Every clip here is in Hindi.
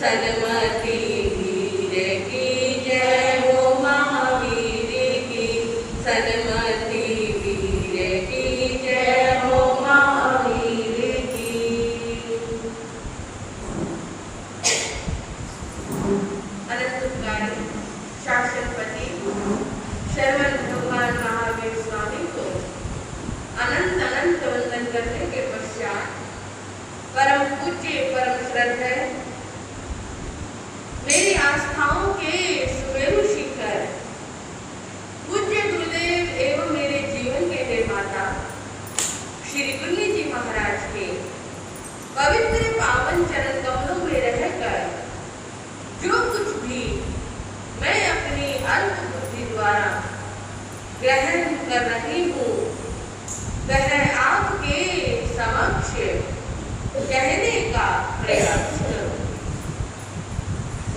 सन्मति वीर की जय हो महावीर की, सन्मति वीर की जय हो महावीर की। अनंतकारी शासनपति श्रवण भगवान महावीर स्वामी को अनंत अनंत वंदन करने के पश्चात परम पूज्य परम श्रद्धेय मेरी आस्थाओं के सुमेरु शिखर पूज्य गुरुदेव एवं मेरे जीवन के निर्माता श्री गुन्नी जी महाराज के पवित्र पावन चरण कमलों में रहकर जो कुछ भी मैं अपनी अल्प बुद्धि द्वारा ग्रहण कर रही हूँ वह आपके समक्ष कहने का प्रयास करूं।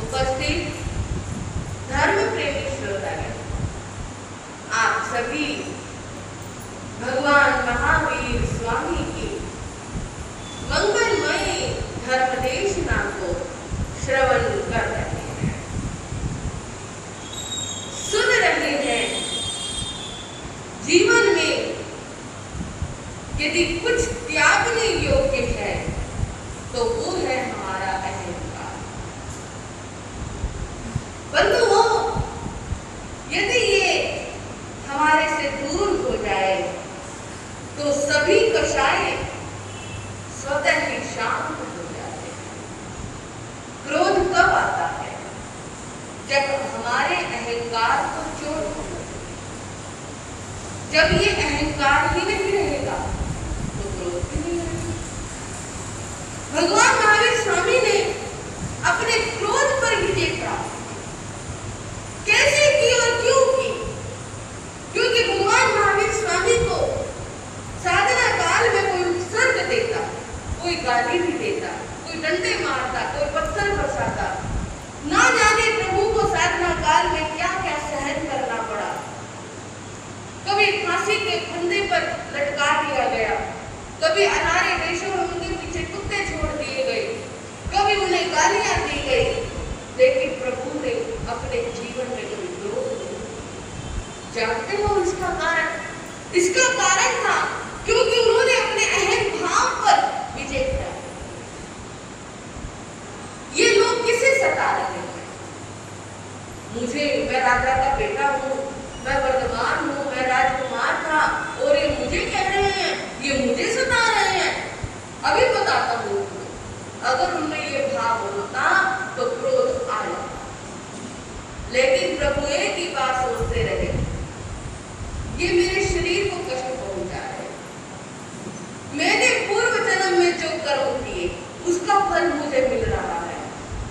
उपस्थित धर्म प्रेमी श्रोतागण, आप सभी भगवान महावीर स्वामी की मंगलमय धर्म देशना को श्रवण कर रहे हैं, सुन रहे हैं। जीवन में यदि कुछ त्यागने योग्य है तो वो है हमारा अहंकार। बंधुओं, यदि ये हमारे से दूर हो जाए तो सभी कषाय स्वतः ही शांत हो जाते हैं। क्रोध कब आता है? जब हमारे अहंकार को चोट पहुंचती है। जब ये अहंकार ही नहीं रहेगा भगवान महावीर स्वामी ने अपने क्रोध पर विजय प्राप्त की। कैसे की और क्यों की? क्योंकि भगवान महावीर स्वामी को साधना काल में कोई उपसर्ग देता, कोई गाली भी देता, कोई डंडे मारता, कोई पत्थर बरसाता, ना जाने प्रभु को साधना काल में क्या क्या सहन करना पड़ा। कभी फांसी के फंदे पर लटका दिया गया, कभी अनारे देशों में उनके पीछे कुत्ते छोड़ दिए गए, कभी उन्हें गालियां दी गई, लेकिन प्रभु ने अपने जीवन में कोई विरोध नहीं। जानते हो इसका कारण? इसका कारण था क्योंकि उन्होंने अपने अहम भाव पर विजय किया। ये लोग किसे सता रहे हैं? मैं राजा का बेटा हूँ, मैं वर्धमान हूँ, मैं राजकुमार था और ये मुझे कह रहे हैं, ये मुझे सता रहे हैं। अभी बताता हूँ, अगर उनमें ये भाव होता तो क्रोध आ जाता, लेकिन प्रभु एक ही बात सोचते रहे, ये मेरे शरीर को कष्ट पहुंचा है। मैंने पूर्व जन्म में जो कर्म किए उसका फल मुझे मिल रहा है,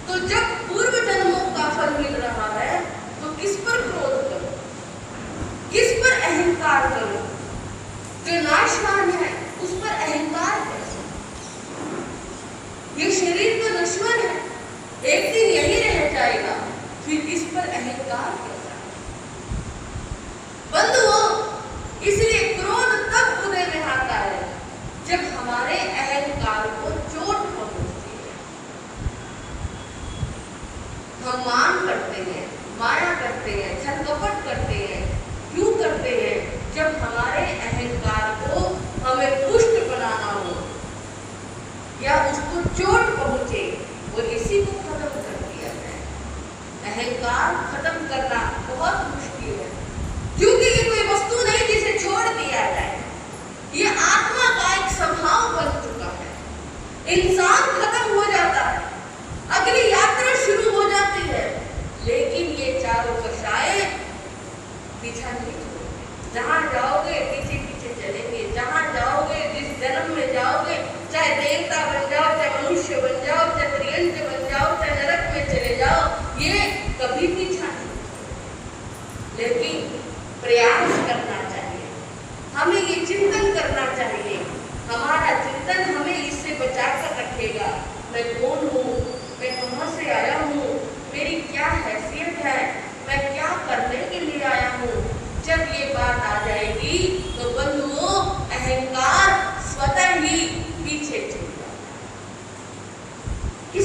तो जब पूर्व जन्मों का फल मिल रहा है तो किस पर क्रोध करूं, किस पर अहंकार करूं? जो नाशवान है उस पर अहंकार कैसे? ये शरीर तो नश्वर है, एक दिन यही रह जाएगा, फिर इस पर अहंकार कैसा? बंधुओं, इसलिए क्रोध तब उदय में आता है जब हमारे अहंकार को चोट पहुंचती है। हम मान करते हैं, माया करते हैं, छल कपट करते हैं। क्यों करते हैं? जब हमारे अहंकार को हमें पुष्ट बनाना हो या उसको चोट पहुंचे, वो इसी को खत्म कर दिया जाए। अहंकार खत्म करना बहुत मुश्किल है, क्योंकि ये कोई वस्तु नहीं जिसे छोड़ दिया जाए। ये आत्मा का एक स्वभाव बन चुका है। इंसान खत्म हो जाता है, अगली यात्रा शुरू हो जाती है, लेकिन ये चारों कषाय पीछा नहीं छोड़ेंगे। जहां जाओगे पीछे पीछे चलेंगे, जहां जाओगे, जिस जन्म में जाओगे, चाहे देवता बन जाओ, चाहे मनुष्य बन जाओ, चाहे त्रियंज बन जाओ, चाहे नरक में चले जाओ, ये कभी पीछा नहीं। लेकिन प्रयास करना चाहिए, हमें ये चिंतन करना चाहिए। हमारा चिंतन हमें इससे बचाकर रखेगा। मैं कौन हूँ, मैं कहाँ से आया हूँ, मेरी क्या हैसियत है, मैं क्या करने के लिए आया हूँ। जब ये बात आ जाएगी तो बंधुओं, अहंकार स्वतः ही पीछे छूट जाता है।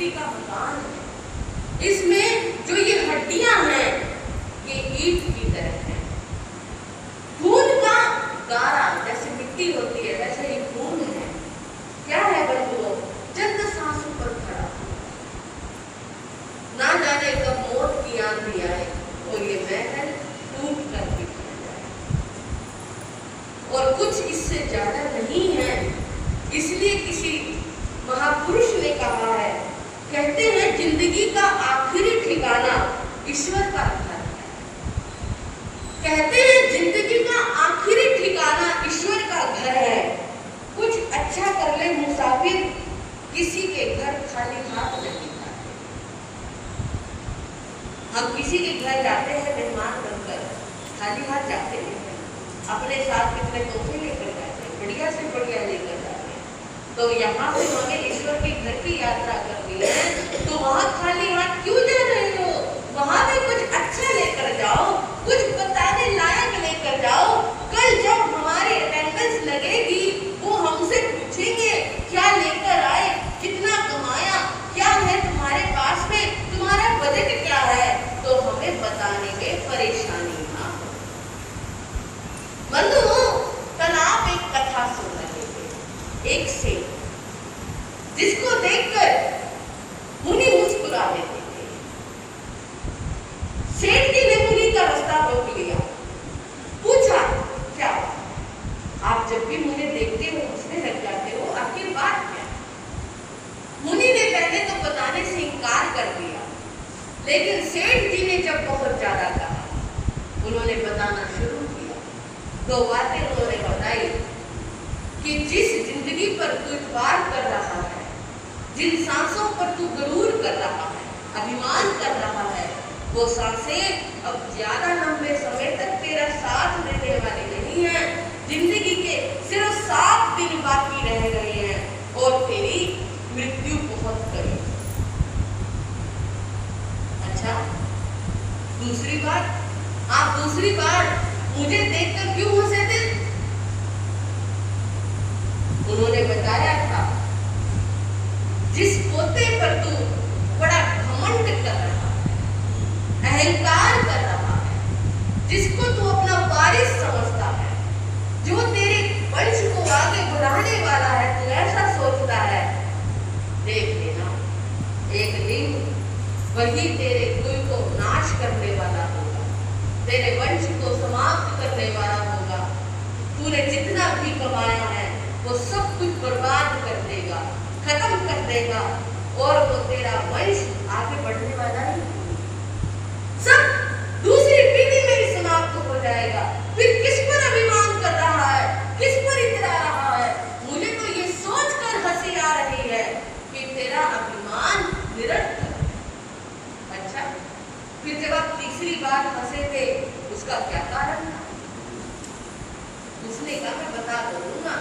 मिट्टी का मकान है। इसमें जो ये हड्डियां हैं ये ईंट की तरह है। खून का गारा जैसे मिट्टी होती है वैसे ही खून है। क्या है बंधुओं? चंद सांसों पर खड़ा, ना जाने कब मौत की आंधी आए और ये महल टूट कर बिखर जाए। और कुछ इससे ज्यादा नहीं है। इसलिए किसी महापुरुष ने कहा है, कहते हैं जिंदगी का आखिरी ठिकाना ईश्वर का घर है। कहते हैं जिंदगी का आखिरी ठिकाना ईश्वर का घर है। कुछ अच्छा कर ले मुसाफिर, किसी के घर खाली हाथ नहीं जाते। हम किसी के घर जाते हैं मेहमान बनकर, खाली हाथ जाते हैं। अपने साथ कितने तोहफे लेकर जाते हैं, बढ़िया से बढ़िया लेकर जाते हैं। तो यहाँ से हमें ईश्वर के घर की यात्रा करनी है, तो वहाँ खाली हाथ क्यों जा रहे हो? वहाँ भी कुछ अच्छा लेकर जाओ, कुछ बताने लायक लेकर जाओ। कल जब हमारी अटेंडेंस लगेगी वो हमसे पूछेंगे क्या लेकर आए, कितना कमाया, क्या है तुम्हारे पास में, तुम्हारा बजट क्या है, तो हमें बताने में परेशानी ना हो। बंधुओं, कल आप एक कथा सुन रहे थे, एक सेठ जिसको देखकर मुनि मुस्कुरा देते थे। सेठ जी ने मुनि का रास्ता रोक लिया, पूछा क्या आप जब भी मुझे देखते हो हंसने लग जाते हो, आखिर बात क्या? मुनि ने पहले तो बताने से इनकार कर दिया, लेकिन सेठ जी ने जब बहुत ज्यादा कहा, उन्होंने बताना शुरू किया। दो बातें उन्होंने बताई कि जिस जिंदगी पर तू इतबार कर रहा है, जिन सांसों पर तू गरूर कर रहा है, अभिमान कर रहा है, वो सांसें अब ज्यादा लंबे समय तक तेरा साथ देने वाली नहीं है। जिंदगी के सिर्फ 7 दिन बाकी रह गए हैं और तेरी मृत्यु बहुत करीब। अच्छा, दूसरी बात, आप दूसरी बार मुझे देखकर क्यों हंसे थे? उन्होंने बताया था, जिस पोते पर तू बड़ा घमंड कर रहा है, अहंकार कर रहा है, जिसको तू अपना वारिस समझता है, जो तेरे वंश को आगे बढ़ाने वाला है, तू ऐसा सोचता है, देख लेना एक दिन वही तेरे कुल को नाश करने वाला होगा, तेरे वंश को समाप्त करने वाला होगा। तूने जितना भी कमाया है वो सब कुछ बर्बाद कर देगा, खत्म कर देगा, और वो तेरा वंश आगे बढ़ने वाला ही सब दूसरी पीढ़ी में ही समाप्त हो जाएगा। फिर किस पर अभिमान कर रहा है, किस पर इतरा रहा है? मुझे तो ये सोचकर हंसी आ रही है कि तेरा अभिमान निरर्थक है। अच्छा, फिर जब आप तीसरी बार हंसे थे उसका क्या कारण था? उसने कहा मैं बता दूंगा,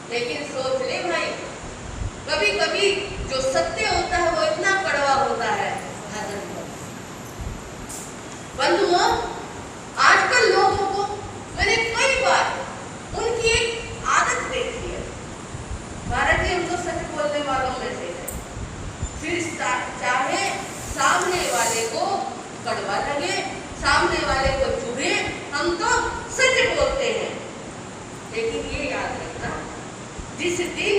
लेकिन सोच ले भाई, कभी कभी जो सत्य होता है वो इतना कड़वा होता है, हजम होता है। बंधुओं, आजकल लोगों को मैंने कई बार उनकी एक आदत देखी है। भारत जी हमको सच बोलने वालों में से है, फिर चाहे सामने वाले को कड़वा लगे, सामने वाले को चुभे, हम तो सच बोलते हैं। लेकिन ये याद रखना, जिस दिन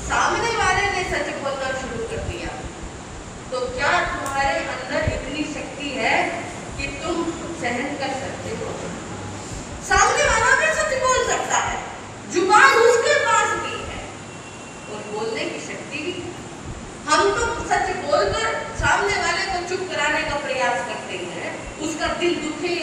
सामने वाले ने सच बोलना शुरू कर दिया, तो क्या तुम्हारे अंदर इतनी शक्ति है कि तुम सहन कर सकते हो? सामने वाला भी सच बोल सकता है, जुबान उसके पास भी है और बोलने की शक्ति भी है। हम तो सच बोलकर सामने वाले को चुप कराने का प्रयास करते हैं, उसका दिल दुखे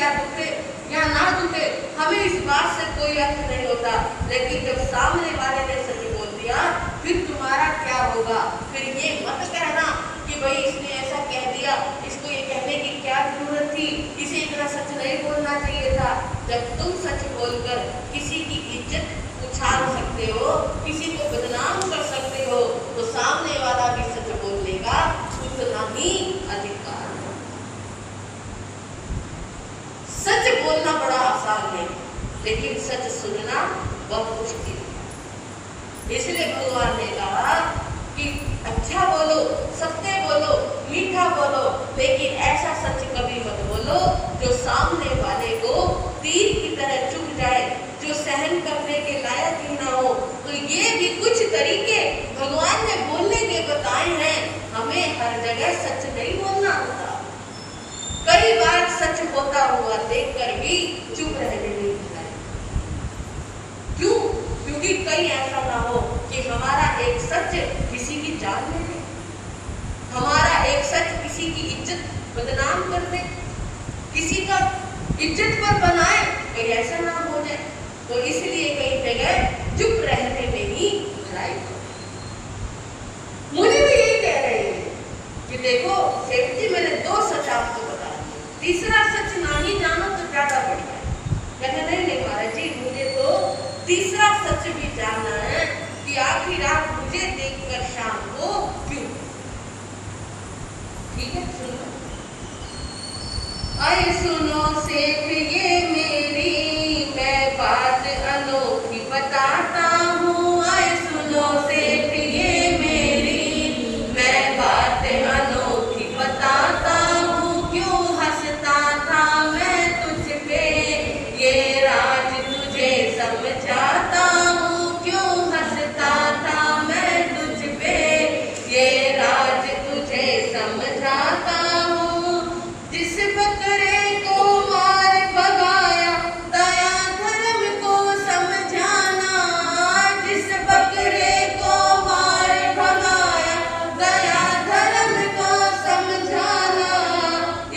या ना दुखे, हमें इस बात से कोई अर्थ नहीं होता। लेकिन जब सामने वाले ने सच बोल दिया, फिर तुम्हारा क्या होगा? फिर ये मत कहना कि भाई इसने ऐसा कह दिया, इसको ये कहने की क्या जरूरत थी, इसे इतना सच नहीं बोलना चाहिए था। जब तुम सच बोलकर किसी की इज्जत उछाल सकते हो, किसी को बदनाम कर सकते हो, तो सामने वाला भी सच बोलने का उतना ही अधिकार है। सच बोलना बड़ा आसान है, लेकिन सच सुनना बहुत मुश्किल है। इसलिए भगवान ने कहा कि अच्छा बोलो, सत्य बोलो, कई बार सच होता हुआ देखकर भी चुप रहने नहीं दिया। क्यों? क्योंकि कहीं ऐसा ना हो कि हमारा एक सच किसी की जान ले ले, हमारा एक सच किसी की इज्जत बदनाम कर दे, किसी का इज्जत पर बनाए, कहीं ऐसा ना हो जाए। तो इसलिए कई जगह चुप रहने में ही भलाई। मुझे भी यही कह रहे हैं कि देखो सेठ जी, मैंने 2 सच आपको बता दिए, तीसरा सच ना ही जानो तो ज्यादा बढ़िया है। कहते नहीं महाराज जी, मुझे तो तीसरा सच भी जानना है कि आखिर रात मुझे देखकर शाम को क्यों। ठीक है, सुनो। आए सुनो सेठ ये मेरी, मैं बात अनोखी बताता हूँ। आए सुनो सेठ ये मेरी, मैं बात अनोखी बताता हूँ। क्यों हंसता था मैं तुझ पे, ये राज तुझे समझाता हूँ। क्यों हंसता था मैं तुझ पे, ये राज तुझे समझाता हूँ। जिस बकरे को मार भगाया, दया धर्म को समझाना। जिस बकरे को मार भगाया, दया धर्म को समझाना।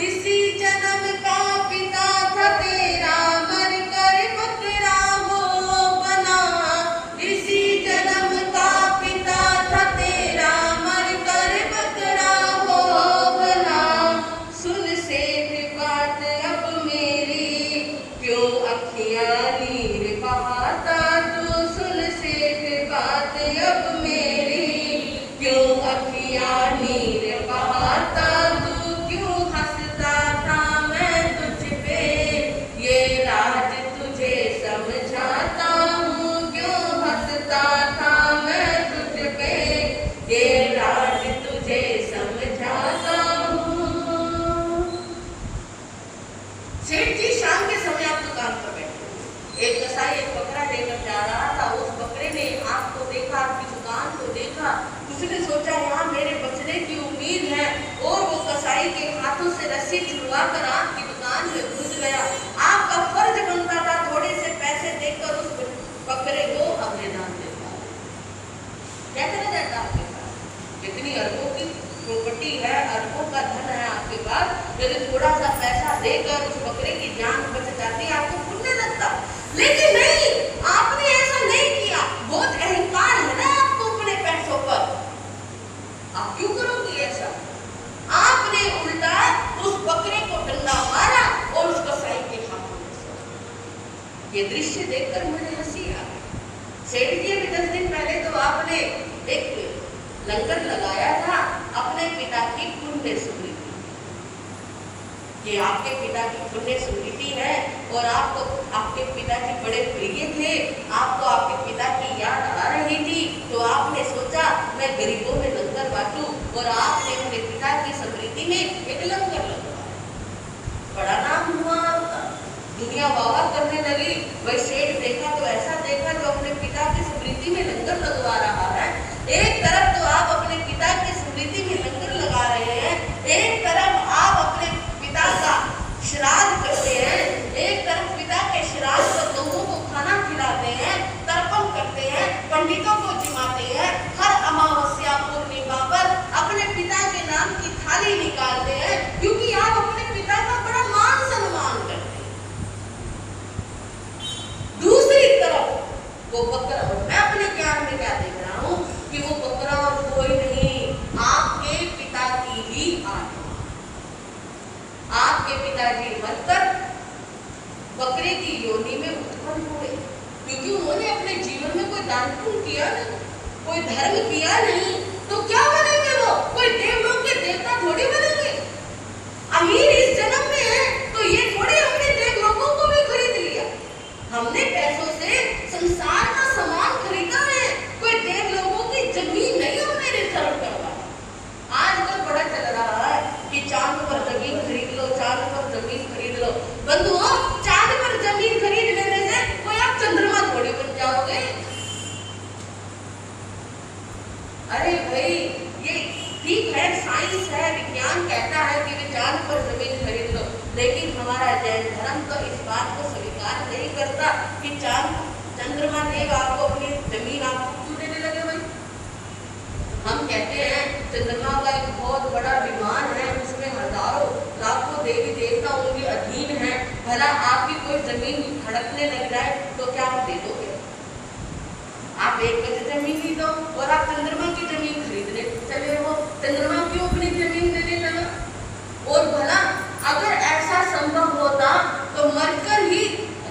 इसी जन्म का पिता था तेरा, मर कर बकरा वो बना। इसी जन्म का पिता था तेरा, मर कर बकरा वो बना। सुन सेठ बात अब मेरी, क्यों अखियां नीर बहाता तू। सुन सेठ बात अब मेरी, क्यों अखियां नीर बहाता तू। क्यों हंसता था मैं तुझ पे, ये राज तुझे समझाता हूँ। क्यों हंसता था मैं तुझ पे, ये राज तुझे समझाता हूँ। सेठ जी शाम के समय आप दुकान पर बैठे, एक कसाई एक बकरा लेकर जा रहा था। उस बकरे ने आपको देखा, आपकी दुकान को देखा, उसने सोचा यहाँ मेरे बचने की उम्मीद है, और वो कसाई के हाथों से रस्सी छुड़वा कर आपकी दुकान में घुस गया। आपका फर्ज बनता था थोड़े से पैसे देकर उस बकरे को अपने दान देता। क्या करा जाता आपके पास? कितनी अरबों की प्रॉपर्टी है, अरबों का धन है आपके पास, यदि थोड़ा सा पैसा देकर उस बकरे की जान बच जाती, आपको पुण्य लगता। लेकिन नहीं, आपने ऐसा नहीं किया। बहुत अहंकार है ना आपको अपने पैसों पर, आप क्यों करोगे ऐसा? आपने उल्टा उस बकरे को डंडा मारा और उस कसाई के हाथों में। ये दृश्य देखकर मुझे हंसी आ गई। सेठ जी भी 10 दिन पहले तो आपने एक लंगर लगाया था अपने पिता की पुण्य स्मृति। ये आपके पिता की पुण्य स्मृति है और आपको आपके पिताजी बड़े प्रिय थे, आपको आपके पिता की याद आ रही थी, तो आपने सोचा मैं गरीबों में लंगर बांटूं, और आपने अपने पिता की स्मृति में एक लंगर लगवाया। बड़ा नाम हुआ आपका, दुनिया वाह करने लगी। वही सेठ देखा तो ऐसा देखा जो अपने पिता की स्मृति में लंगर लगवा रहा है। एक तरफ तो आप अपने पिता की स्मृति में लंगर लगा रहे हैं, एक तरफ आप अपने पिता का श्राद्ध करते हैं, एक तरफ पिता के श्राद्ध पर लोगों को खाना खिलाते हैं, तर्पण करते हैं, पंडितों को जिमाते हैं, हर अमावस्या पूर्णिमा पर अपने पिता के नाम की थाली निकालते हैं, क्योंकि आप अपने पिता का बड़ा मान सम्मान करते हैं। दूसरी तरफ वो बकरा, मैं अपने ज्ञान में क्या देख रहा हूँ कि वो बकरा और कोई नहीं, आपके पिता की ही आत्मा। आपके पिताजी मरकर बकरे की योनि में उत्पन्न हुए, क्योंकि उन्होंने अपने जीवन में कोई दान पुण्य किया नहीं, कोई धर्म किया नहीं, तो क्या बनेंगे वो? कोई देवलोक के देवता थोड़ी बनेंगे। अमीर इस जन्म में है तो ये थोड़ी हमने देवलोकों को भी खरीद लिया। हमने पैसों से संसार का सामान खरीदा है, कोई देवलोकों की जमीन नहीं हमने रिजर्व करवाया। आजकल बड़ा चल रहा है कि चांद पर जमीन खरीद लो, चांद पर जमीन खरीद लो। बंधुओं, चांद पर जमीन खरीद लेने से कोई आप चंद्रमा थोड़ी बन जाओगे। अरे भाई, ये ठीक है, साइंस है, विज्ञान कहता है कि चांद पर जमीन खरीद लो, लेकिन हमारा जैन धर्म तो इस बात को स्वीकार नहीं करता कि चंद्रमा देव आपको अपनी जमीन आपको क्यों देने लगे भाई। हम कहते हैं चंद्रमा का एक बहुत बड़ा विमान है, उसमें हजारों लाखों देवी देवता उनके अधीन है, भला आपकी कोई जमीन खड़कने लग जाए तो क्या आप दे दोगे? आप एक गज जमीन ही दो और आप चंद्रमा की जमीन खरीदने चले हो, चंद्रमा क्यों अपनी जमीन देने लगा? और भला अगर ऐसा संभव होता तो मरकर ही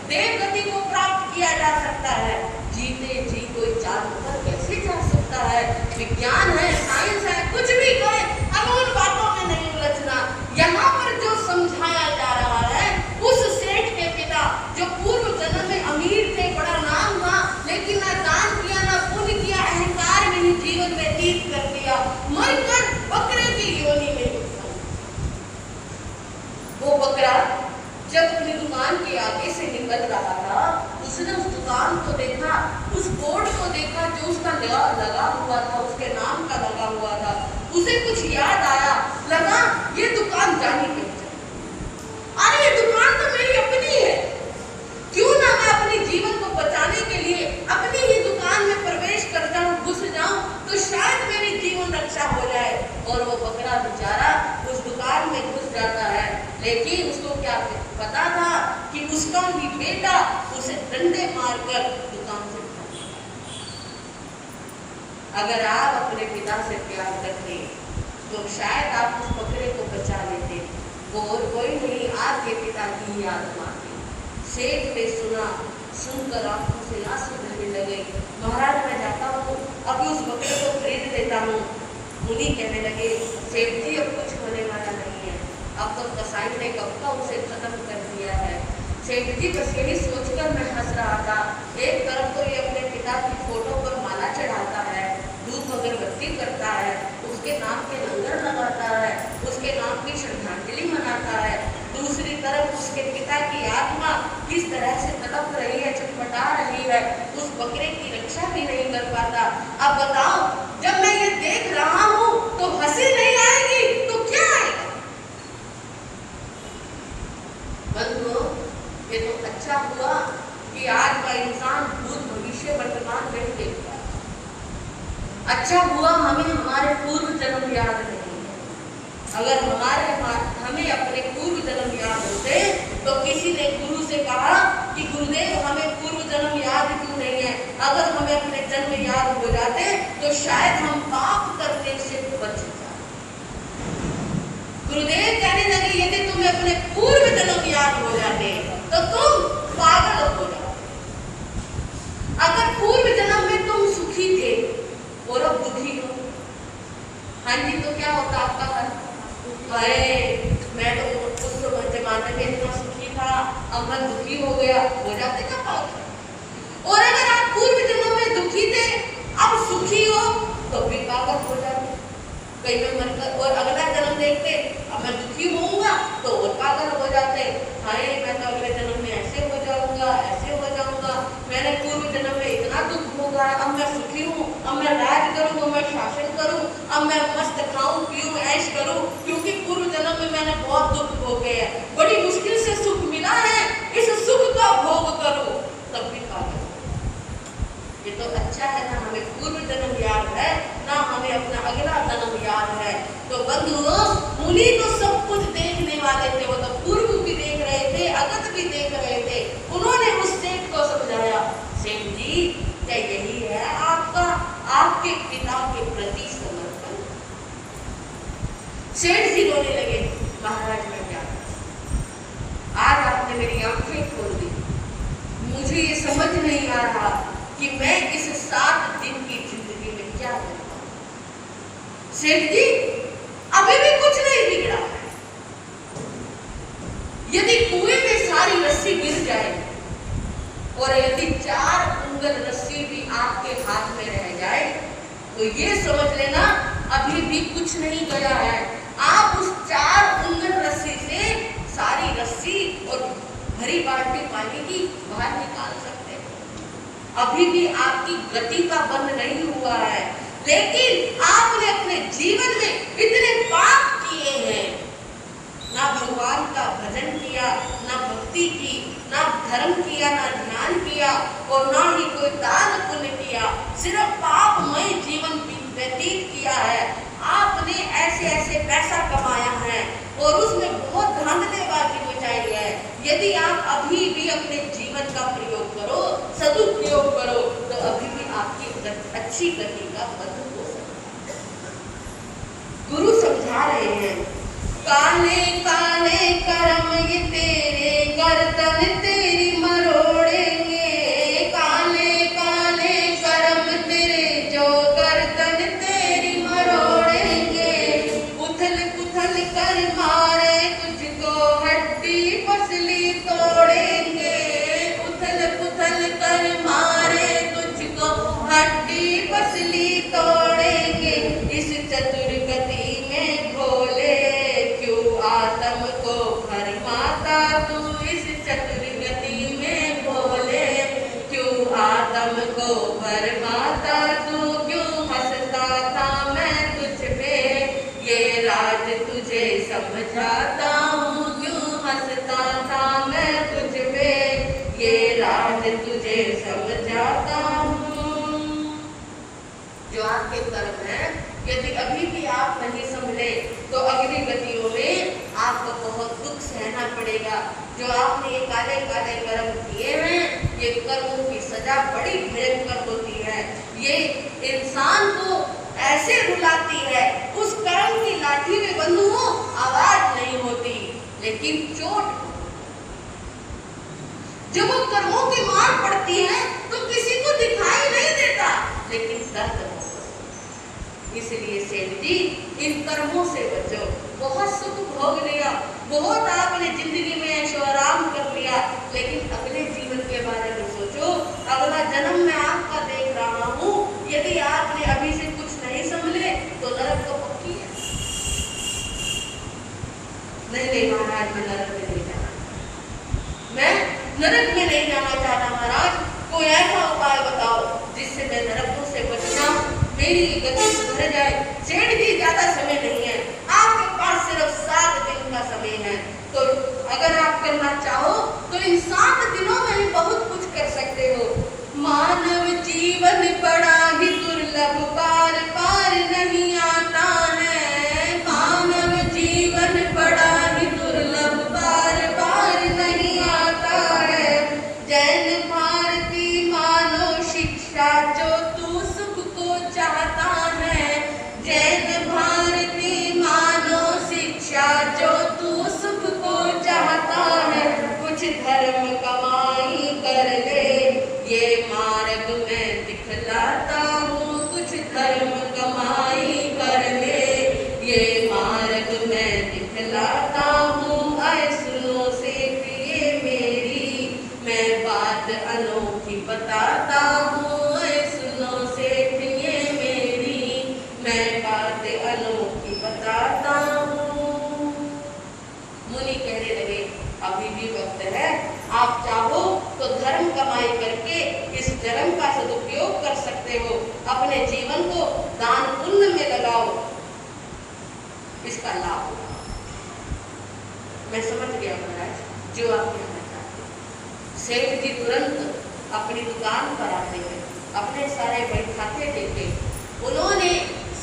देव गति को प्राप्त किया जा सकता है, जीते जी कोई चांद पर कैसे जा सकता है? विज्ञान है, साइंस है, कुछ भी करे, हमें उन बातों में नहीं उलझना। यहाँ पर जो समझाया जा रहा है उस सेठ के पिता जो पूर्व जन्म में अमीर थे, बड़ा नाम था, लेकिन ना दान किया ना पुण्य किया, अहंकार में ही जीवन व्यतीत कर दिया, मरकर बकरे की योनि में घुसा। वो बकरा जब अपनी दुकान के आगे से निकल रहा था, उसने उस दुकान को देखा, उस बोर्ड को देखा जो उसका लगा हुआ था, उसके नाम का लगा हुआ था। उसे कुछ याद आया, लगा ये दुकान जानी नहीं चाहिए। अरे ये दुकान तो मेरी अपनी है, क्यों ना मैं अपने जीवन को बचाने के लिए अपनी ही दुकान में प्रवेश कर जाऊं, घुस जाऊं, तो शायद मेरी जीवन रक्षा हो जाए। और वो बकरा बेचारा उस दुकान में घुस जाता है, लेकिन उसको क्या पता था कि उसका ही बेटा उसे डंडे मारकर दुकान से उठा। अगर आप अपने पिता से प्यार करते तो शायद आप उस बकरे को बचा लेते, वो और कोई नहीं, आपके पिता की ही आत्मा थी। सेठ ने सुना, सुनकर आंखों से आंसू बहने लगे। महाराज मैं जाता हूँ, अभी उस बकरे को खरीद लेता हूँ। मुनि कहने लगे सेठ जी अब कुछ होने वाला नहीं है, अब तो कसाई ने कब का उसे खत्म कर दिया है। सेठ जी बस यही सोचकर मैं हंस रहा था, एक तरफ तो ये अपने पिता की फोटो पर माला चढ़ाता है, धूप अगरबत्ती करता है, उसके नाम के लंगर लगाता है, उसके नाम की श्रद्धांजलि मनाता है, दूसरी तरफ उसके पिता की आत्मा किस तरह से तड़प रही है, छटपटा रही है, उस बकरे की रक्षा भी नहीं कर पाता। अब बताओ जब मैं ये देख रहा हूँ तो हंसी नहीं आएगी तो क्या आएगा? बंधुओं ये तो अच्छा हुआ कि आज का इंसान भूत भविष्य वर्तमान नहीं देखता। अच्छा हुआ हमें हमारे पूर्व जन्म याद नहीं है। अगर हमें अपने पूर्व जन्म याद होते तो किसी ने गुरु से कहा कि गुरुदेव हमें पूर्व जन्म याद क्यों नहीं है? अगर हमें अपने जन्म याद हो जाते तो शायद हम पाप करने से बच जाते। गुरुदेव कहने लगे यदि तुम्हें अपने पूर्व जन्म याद हो जाते तो तुम पागल हो जाते। अगर पूर्व जन्म में तुम सुखी थे और अब दुखी हो, हाँ जी, तो क्या होता आपका हल? मैं तो उस जमाने में इतना सुखी था, अब मैं दुखी हो गया, हो जाते क्या पागल? और अगर आप पूर्व जन्म में दुखी थे अब सुखी हो तो भी पागल हो जाते। कई में मरकर और अगला जन्म देखते, अब मैं दुखी होऊंगा तो और पागल हो जाते। हाय मैं तो अगले जन्म में ऐसे हो जाऊंगा, ऐसे हो जाऊंगा, मैंने पूर्व जन्म में इतना दुख भोगा, अब मैं सुखी हूँ, अब मैं राज करूँ, अब मैं शासन करूँ, अब मैं मस्त खाऊं पीऊं ऐश करूँ, क्योंकि पूर्व जन्म में मैंने बहुत दुख भोगे हैं, बड़ी मुश्किल से सुख मिला है, इस सुख का भोग करूँ, तब भी पागल। ये तो अच्छा है ना हमें पूर्व जन्म याद है, ना हमें अपना अगला जन्म याद है। तो बंधुओं मुनि तो सब कुछ देखने वाले थे, वो तो पूर्व भी देख रहे थे, अगत भी देख रहे थे। उन्होंने उस सेठ को समझाया, सेठ जी क्या यही है आपका आपके पिता के प्रति समर्पण? सेठ जी रोने लगे, महाराज मैं क्या करूं? आज आपने मेरी आंखें खोल दी, मुझे ये समझ नहीं आ रहा कि मैं इस 7 दिन की जिंदगी में क्या करूं। सेठ जी अभी भी कुछ नहीं बिगड़ा है। यदि कुएं में सारी रस्सी गिर जाए और यदि 4 उंगल रस्सी भी आपके हाथ में रह जाए तो ये समझ लेना अभी भी कुछ नहीं गया है। आप उस 4 उंगल रस्सी से सारी रस्सी और भरी बाल्टी पानी की बाहर निकाल सकते हैं। अभी भी आपकी गति का बंद नहीं हुआ है, लेकिन आपने अपने जीवन में इतने पाप किए हैं, ना भगवान का भजन धर्म किया, ना ध्यान किया और ना ही कोई दान पुण्य किया, सिर्फ पापमय जीवन व्यतीत किया है। आपने ऐसे ऐसे पैसा कमाया है और उसमें बहुत धांधलेबाजी मचाई है। यदि आप अभी भी अपने जीवन का प्रयोग करो, सदुपयोग करो, तो अभी भी आपकी अच्छी गति का पथ हो सकता है। गुरु समझा रहे हैं, काले काले कर्म ये तेरे गर्दन तेरी मरोड़ेंगे, काले काले कर्म तेरे जो गर्दन तेरी मरोड़ेंगे, उथल पुथल कर मारे तुझको हड्डी पसली तोड़ेंगे, उथल पुथल कर मारे तुझको हड्डी पसली तोड़ेंगे। इस चतुर गति में भोले आत्म को भरमाता तू, इस चतुर गति में भोले क्यों आत्म को भरमाता तू, क्यों हंसता था मैं तुझ पे ये राज तुझे समझाता हूँ, क्यों हंसता था मैं तुझ पे ये राज तुझे समझाता हूँ। जो आपके कर्म है, यदि अभी भी आप नहीं संभले तो अगली गतियों में आपको बहुत दुख सहना पड़ेगा। जो आपने ये काले काले कर्म किए हैं, ये कर्मों की सजा बड़ी भयंकर होती है। ये इंसान को ऐसे रुलाती है, उस कर्म की लाठी में बंधुओं आवाज नहीं होती, लेकिन चोट। जब वो कर्मों की मार पड़ती है तो किसी को दिखाई नहीं देता, लेकिन दर्द होता। इसलिए सेठ जी, इन कर्मों से बचो। बहुत सुख भोग लिया, बहुत आपने जिंदगी में ऐशो आराम कर लिया, लेकिन अगले जीवन के बारे में सोचो। अगला जन्म मैं आपका देख रहा हूँ, यदि आपने अभी से कुछ नहीं संभले तो नरक तो पक्की है। नहीं महाराज, मैं नरक में नहीं जाना, मैं नरक में नहीं जाना चाहता। महाराज, कोई ऐसा उपाय बताओ जिससे मैं नरकों से बच जाऊं, मेरी गति सुधर जाए। सेठ जी, ज्यादा समय नहीं है, आपके पास सिर्फ 7 दिन का समय है, तो अगर आप करना चाहो तो इन 7 दिनों में ही बहुत कुछ कर सकते हो। मानव जीवन बड़ा ही दुर्लभ, पार पार नहीं आता है, मानव जीवन बड़ा ही दुर्लभ, पार पार नहीं आता है। जैन भारती मानो शिक्षा जो तू सुख को चाहता है, जैन भारती मानो शिक्षा जो तू सुख को चाहता है। कुछ धर्म कमाई कर ले, ये मार्ग मैं दिखलाता हूँ, कुछ धर्म कमाई कर ले, ये मार्ग मैं दिखलाता हूँ। आए सुनो सेठ ये मेरी, मैं बात अनोखी बताता हूँ, आए सुनो सेठ ये मेरी, मैं बात अनोखी बताता हूँ। मुनि कहने लगे, अभी भी वक्त है, आप चाहो तो धर्म कमाई करके इस जन्म का सदुपयोग कर सकते हो, अपने जीवन को दान पुण्य में लगाओ, इसका लाभ उठाओ। मैं समझ गया महाराज जो आप कहना चाहते हैं। सेठ जी तुरंत अपनी दुकान पर आते हैं, अपने सारे बैठाते देखे, उन्होंने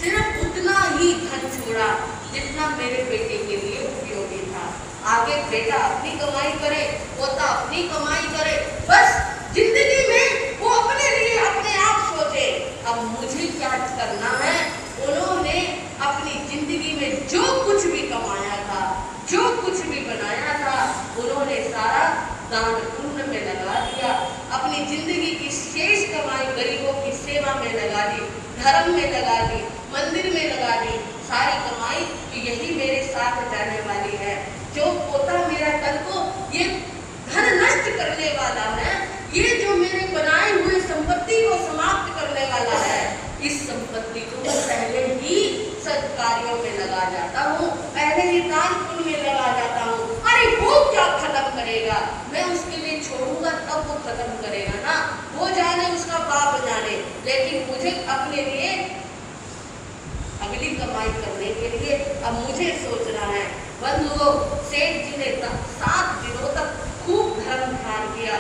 सिर्फ उतना ही धन छोड़ा जितना मेरे बेटे के लिए उपयोगी था। आगे बेटा अपनी कमाई करे, पोता अपनी कमाई करे, बस जिंदगी में वो अपने लिए अपने आप सोचे अब मुझे क्या करना है। उन्होंने अपनी जिंदगी में जो कुछ भी कमाया था, जो कुछ भी बनाया था, उन्होंने सारा दान पुण्य में लगा दिया। अपनी जिंदगी की शेष कमाई गरीबों की सेवा में लगा दी, धर्म में लगा दी, मंदिर में लगा दी। सारी कमाई यही मेरे साथ जाने वाली है। जो पोता मेरा कल को ये धन नष्ट करने वाला है, ये जो मेरे बनाए हुए संपत्ति को समाप्त करने वाला है, इस संपत्ति को पहले ही सत्कार्यों में लगा जाता हूँ, पहले ही दान पुण्य में लगा जाता हूँ। अरे वो क्या खत्म करेगा, मैं उसके लिए छोड़ूंगा तब वो खत्म करेगा ना, वो जाने उसका बाप जाने, लेकिन मुझे अपने लिए अगली कमाई करने के लिए अब मुझे सोचना है। बंधुओं, सेठ जी ने 7 दिनों तक खूब धर्म ध्यान किया,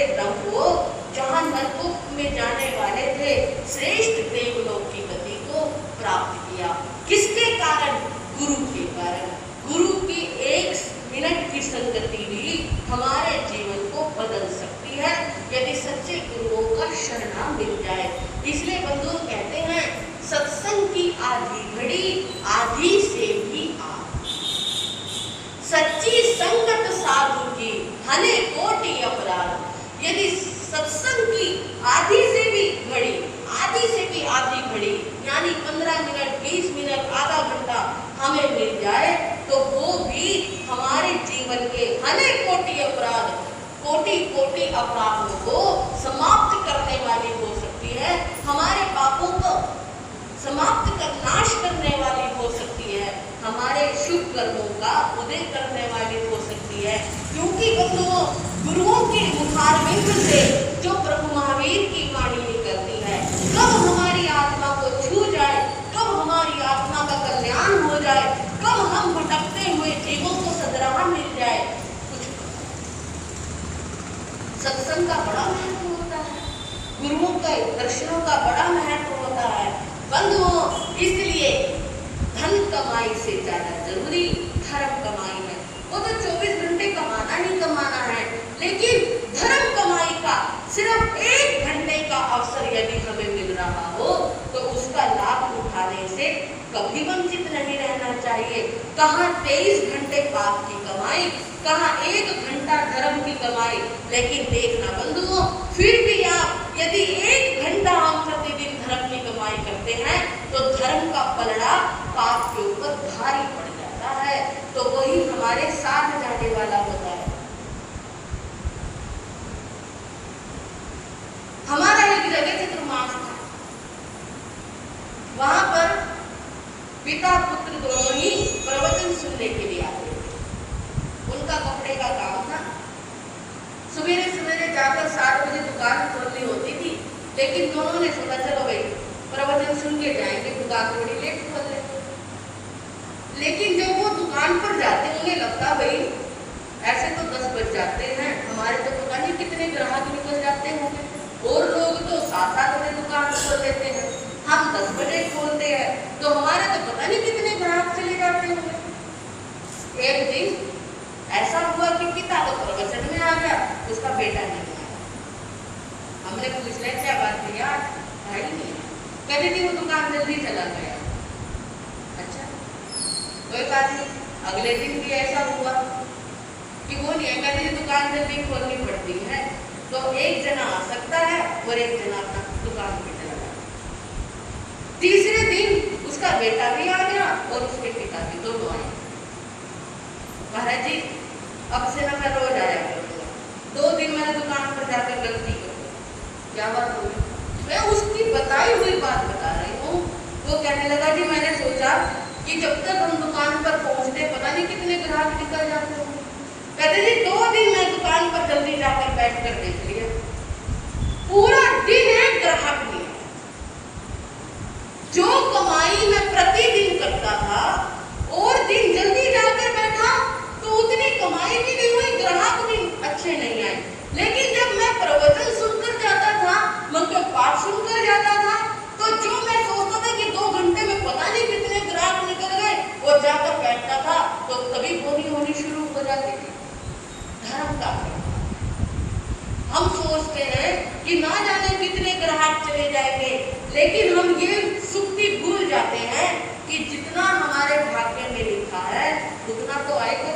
ऐसे ब्रह्म हो जहाँ नरकों में जाने वाले थे श्रेष्ठ देवलोक की गति को प्राप्त किया। किसके कारण? गुरु के कारण। गुरु की एक मिनट की संगति भी हमारे जीवन को बदल सकती है यदि सच्चे गुरुओं का शरणा मिल जाए। इसलिए बंधु कहते हैं सत्संग की आधी घड़ी आधी से भी आधी, सच्ची संगत साधु की हने कोटि अपराध। यदि सत्संग की आधी से भी घड़ी, आधी से भी आधी घड़ी यानी 15 मिनट, 20 मिनट, आधा घंटा हमें मिल जाए तो वो भी हमारे जीवन के अनेक कोटि अपराध, कोटि कोटि अपराधों को समाप्त करने वाली हो सकती है, हमारे पापों को समाप्त कर नाश करने वाली हो सकती है, हमारे शुभ कर्मों का उदय करने वाली हो सकती है। क्योंकि बंधुओं गुरुओं के मुखारविंद से जो प्रभु महावीर की वाणी निकलती है, कब हमारी आत्मा को छू जाए, कब हमारी आत्मा का कल्याण हो जाए, कब हम भटकते हुए जीवों को सदराह मिल जाए, कुछ सत्संग का बड़ा महत्व होता है, गुरुओं के दर्शनों का बड़ा महत्व होता है। बंधुओं इसलिए धन कमाई से ज्यादा जरूरी धर्म कमाई है। वो तो 24 घंटे कमाना ही कमाना है, लेकिन धर्म कमाई का सिर्फ 1 घंटे का अवसर यदि हमें मिल रहा हो तो उसका लाभ उठाने से कभी वंचित नहीं रहना चाहिए। कहाँ 23 घंटे पाप की कमाई, कहाँ 1 घंटा धर्म की कमाई। लेकिन देखना बंधुओं फिर भी आप यदि 1 घंटा हम प्रतिदिन धर्म की कमाई करते हैं तो धर्म का पलड़ा पाप के ऊपर भारी पड़ जाता है, तो वही हमारे साथ जाने वाला होता है। हमारा एक जगह चतुर्मास था, वहां पर पिता पुत्र दोनों ही प्रवचन सुनने के लिए आते थे। उनका कपड़े का काम था, सवेरे सवेरे जाकर 7 बजे दुकान खोलनी होती थी, लेकिन दोनों ने सोचा चलो भाई प्रवचन सुन के जाएंगे, दुकान थोड़ी लेट खोल लेते। लेकिन जब वो दुकान पर जाते उन्हें लगता भाई ऐसे तो 10 बज जाते हैं, हमारे तो पता नहीं कितने ग्राहक निकल जाते होंगे, और लोग तो 7-7 बजे दुकान खोल लेते हैं, हम 10 बजे खोलते हैं, तो हमारे तो पता नहीं कितने ग्राहक चले जाते होंगे। एक दिन ऐसा हुआ कि पिता तो प्रवचन में आ गया, उसका बेटा नहीं आया। हमने पूछ लिया क्या बात है यार, भाई नहीं कहते थी वो दुकान जल्दी चला गया। अच्छा कोई बात नहीं, अगले दिन भी ऐसा हुआ कि वो नहीं है, कहते थी दुकान जल्दी खोलनी पड़ती है, तो एक जना आ सकता है और एक जना अपना दुकान पे चला गया। तीसरे दिन उसका बेटा भी आ गया और उसके पिता भी दोनों आए। महाराज जी अब से ना मैं रोज आया करूँगा, 2 दिन मैंने दुकान पर जाकर गलती कर दी। क्या बात हुई? मैं उसकी बताई हुई बात बता रही हूँ। वो कहने लगा जी मैंने सोचा कि जब तक हम दुकान पर पहुँचते पता नहीं कितने ग्राहक निकल जाते होंगे। कहते जी 2 दिन मैं दुकान पर जल्दी जाकर बैठ कर देख लिया, पूरा दिन एक ग्राहक नहीं। जो कमाई मैं प्रतिदिन करता था और दिन जल्दी जाकर बैठा तो उतनी कमाई भी नहीं हुई, ग्राहक भी अच्छे नहीं आए। लेकिन जब मैं प्रवचन सुनकर जाता था, मंगल पाठ सुनकर जाता था, तो जो मैं सोचता था कि 2 घंटे में पता नहीं कितने ग्राहक निकल गए, वो जाकर बैठता था तो तभी बोनी होनी शुरू हो जाती थी। धर्म का हम सोचते हैं कि ना जाने कितने ग्राहक चले जाएंगे, लेकिन हम ये सुक्ति भूल जाते हैं कि जितना हमारे भाग्य में लिखा है उतना तो आएगा,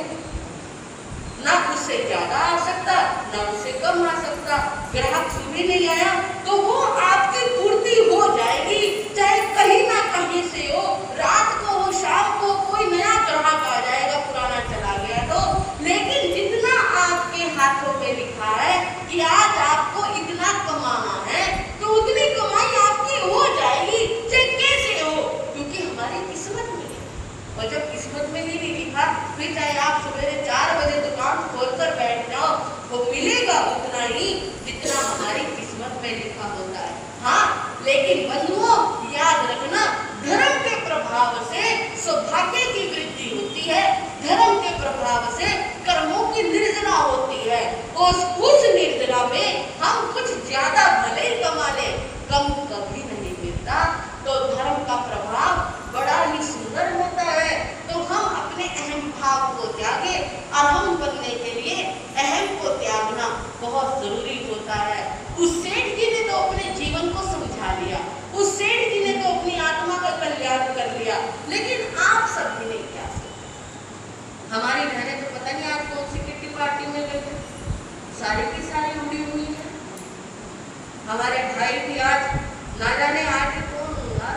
ना उससे ज्यादा आ सकता ना उससे कम आ सकता। ग्राहक सुबह नहीं आया तो वो आपकी पूर्ति हो जाएगी, चाहे कहीं ना कहीं से हो, रात को हो शाम को कोई नया ग्राहक आ जाएगा, पुराना चला गया तो। लेकिन जितना आपके हाथों में लिखा है कि आज आपको इतना कमाना है तो उतनी कमाई आपकी हो जाएगी, चाहे कैसे हो, क्योंकि हमारी किस्मत में है। और जब किस्मत में ही नहीं लिखा फिर चाहे आप सवेरे 4 बजे दुकान खोलकर बैठ जाओ, वो मिलेगा उतना ही जितना हमारी किस्मत में लिखा होता है। हाँ लेकिन बंधुओं याद रखना, धर्म के प्रभाव से सौभाग्य की वृद्धि होती है, धर्म के प्रभाव से कर्मों की निर्जना होती है, और उस निर्जना में कम कभी नहीं मिलता। तो धर्म का प्रभाव बड़ा ही सुंदर होता है। तो हम अपने अहम भाव को त्यागे, अहम बनने के लिए अहम को त्यागना बहुत जरूरी होता है। उस सेठ जी ने तो अपने जीवन को समझा लिया, उस सेठ जी ने तो अपनी आत्मा का कल्याण कर लिया, लेकिन आप सभी ने क्या सोचा? हमारी बहनें तो पता नहीं आज कौन सी किट्टी पार्टी में गई थे, सारी की सारी उड़ी हुई है। हमारे भाई भी आज ना जाने आज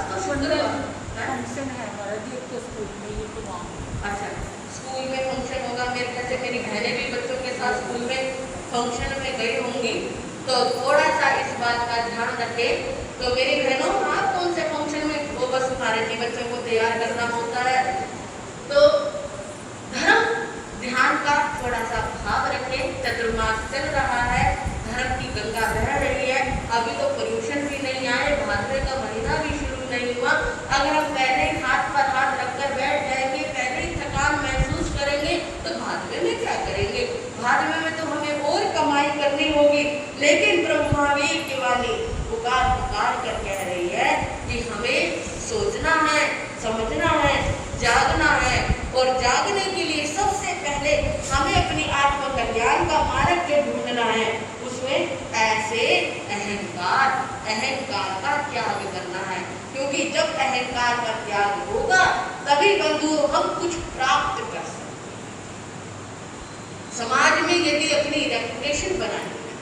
तो शुक्रवार फंक्शन है हमारा जी, एक तो स्कूल में, ये तो वहाँ। अच्छा, स्कूल में फंक्शन होगा। मेरे ख्याल से मेरी बहनें भी बच्चों के साथ स्कूल में फंक्शन में गई होंगी, तो थोड़ा सा इस बात का ध्यान रखें। तो मेरी बहनों, आप कौन से फंक्शन में, वो बस हमारे जी बच्चों को तैयार करना होता है। तो धर्म ध्यान का थोड़ा सा भाव रखें। चतुर्मास चल रहा है, धर्म की गंगा बह रही है, अभी तो पोल्यूशन भी नहीं आए, भाद्रे का महीना भी शुरू नहीं हुआ। अगर हम पहले ही हाथ पर हाथ रखकर बैठ जाएंगे, पहले ही थकान महसूस करेंगे, तो भाद्रे में क्या करेंगे? भाद्रे में तो हमें और कमाई करनी होगी। लेकिन ब्रह्मावीर की वाणी पुकार पुकार कर कह रही है कि हमें सोचना है, समझना है, जागना है, और जागने के लिए सबसे पहले हमें अपनी आत्म कल्याण का मार्ग जो ढूंढना है, उसमें ऐसे अहंकार का त्याग करना है। क्योंकि जब अहंकार का त्याग होगा तभी बंधु हम कुछ प्राप्त कर सकते हैं। समाज में यदि अपनी रेपुटेशन बनानी है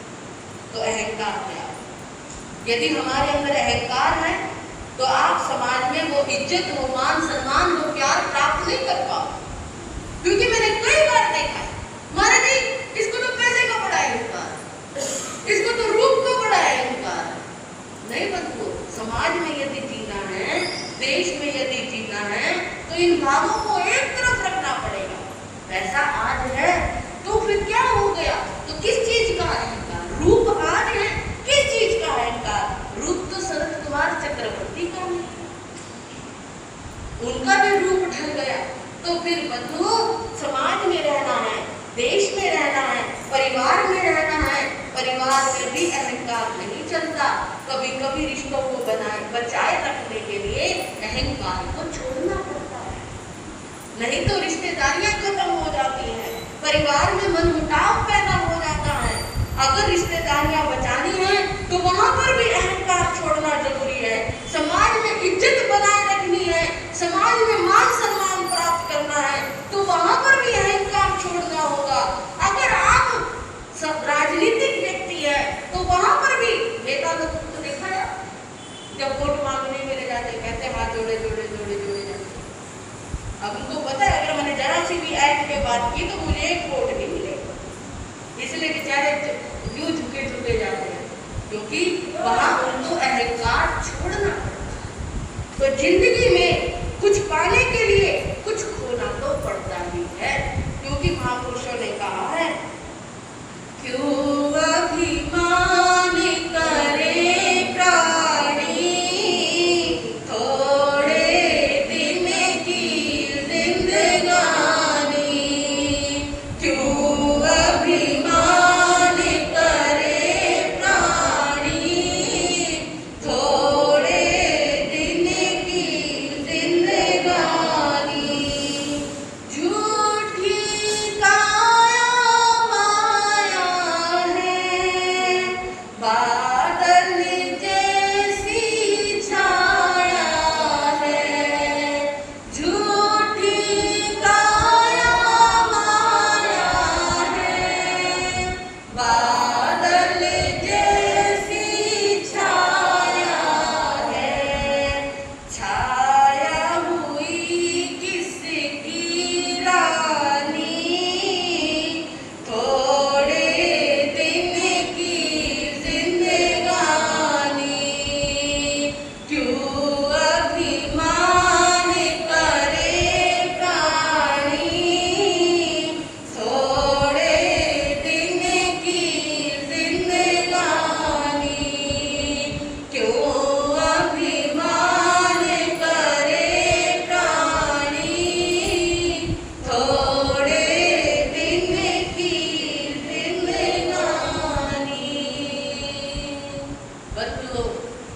तो अहंकार त्याग। यदि हमारे अंदर अहंकार है तो आप समाज में वो इज्जत, वो मान सम्मान, वो प्यार प्राप्त नहीं कर पाओ। क्योंकि मैंने कई बार देखा है, महाराज जी इसको तो पैसे का बड़ा अहंकार, इसको तो रूप का बड़ा अहंकार। नहीं बंधु, समाज में यदि जीना है, देश में यदि जीना है, तो इन भावों को एक तरफ रखना पड़ेगा। पैसा आज है तो फिर क्या हो गया? तो किस चीज का अहंकार? रूप आज है, किस चीज का अहंकार? रूप तो शरद कुमार चक्रवर्ती का है, उनका भी रूप ढल गया। तो फिर बंधु, समाज में रहना है, देश में रहना है, परिवार में रहना है, परिवार में भी अहंकार नहीं चलता। कभी कभी रिश्तों को बचाए रखने के लिए अहंकार को छोड़ना पड़ता है, नहीं तो रिश्तेदारियां खत्म हो जाती हैं, परिवार में मनमुटाव पैदा हो जाता है। अगर रिश्तेदारियां बचानी है तो वहां पर भी अहंकार छोड़ना जरूरी है। समाज में इज्जत बनाए रखनी है, समाज में मान सम्मान प्राप्त करना है, तो वहां पर भी अहंकार छोड़ना होगा। अगर आप सब राजनीतिक व्यक्ति है तो वहां पर भी नेता लोग तो देखा है, जब वोट मांगने के लिए जाते कहते हाथ जोड़े जोड़े जोड़े जोड़े जाते। अब उनको पता है अगर मैंने जरा सी भी ऐड पे बात की तो मुझे एक वोट नहीं मिलेगा, इसलिए बेचारे यूं झुके झुके जाते हैं, क्योंकि वहां उनको अहंकार छोड़ना पड़ता है। तो जिंदगी में कुछ पाने के लिए कुछ खोना तो पड़ता ही है, क्योंकि महापुरुषों ने कहा है, क्यों अभिमान करे प्राणी, थोड़े दिन की जिंदगानी, क्यों अभिमान करे प्राणी, थोड़े दिन की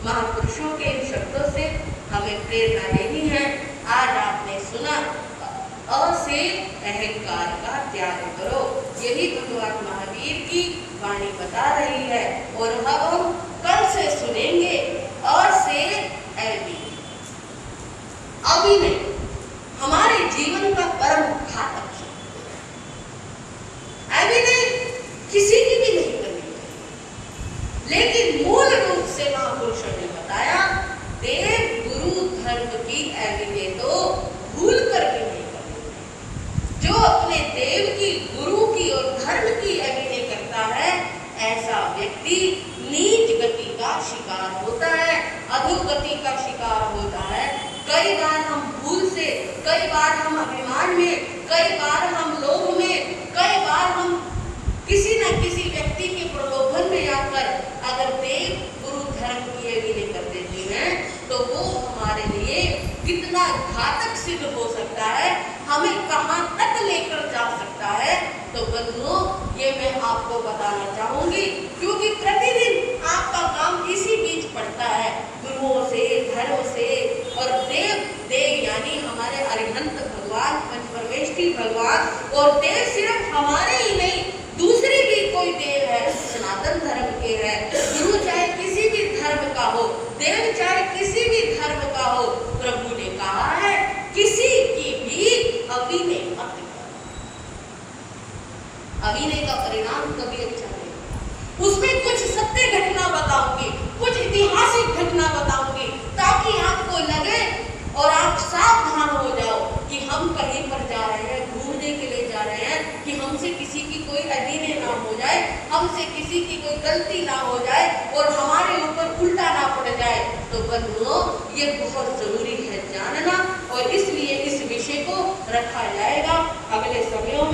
महापुरुषों के इन शब्दों से हमें प्रेरणा लेनी है। आज आपने सुना अ से अहंकार का त्याग करो, यही भगवान महावीर की वाणी बता रही है। और अब हम कल से सुनेंगे अ से अभिनय। अभिनय हमारे जीवन का परम घातक है। अभिनय किसी की भी नहीं करनी चाहिए, लेकिन मूल रूप से महापुरुषों ने बताया देव गुरु धर्म की अभिनय तो भूल कर भी नहीं करनी चाहिए। जो अपने देव की, गुरु की और धर्म की अभिनय करता है, ऐसा व्यक्ति नीच गति का शिकार होता है, अधोगति का शिकार होता है। कई बार हम भूल से, कई बार हम अभिमान में, कई बार हम लोभ में, कई बार हम किसी न किसी व्यक्ति के प्रलोभन में आकर अगर देव गुरु धर्म की अभिनय कर देते हैं, तो वो हमारे लिए कितना घातक सिद्ध हो सकता है, हमें कहां तक लेकर जा सकता है। तो बंधुओं, ये मैं आपको बताना चाहूंगी, क्योंकि प्रतिदिन आपका काम इसी बीच पड़ता है, गुरुओं से, धर्म से और देव यानी हमारे अरिहंत भगवान, पंचपरमेष्ठी भगवान। और देव सिर्फ हमारे ही नहीं, दूसरे भी कोई देव है, सनातन धर्म के है। गुरु चाहे किसी भी धर्म का हो, देव चाहे किसी भी धर्म का हो, प्रभु ने कहा है किसी की भी अभिनय मत करो। अभिनय का परिणाम कभी अच्छा नहीं होता। उसमें कुछ सत्य घटना बताऊंगी, कुछ ऐतिहासिक घटना बताऊंगी, ताकि आपको लगे और आप सावधान हो जाओ कि हम कहीं पर जा रहे हैं, घूमने के लिए जा रहे हैं, कि हमसे किसी की कोई अधीनय ना हो जाए, हमसे किसी की कोई गलती ना हो जाए और हमारे ऊपर उल्टा ना पड़ जाए। तो बंधुओं, ये बहुत जरूरी है जानना, और इसलिए इस विषय को रखा जाएगा अगले समयों में।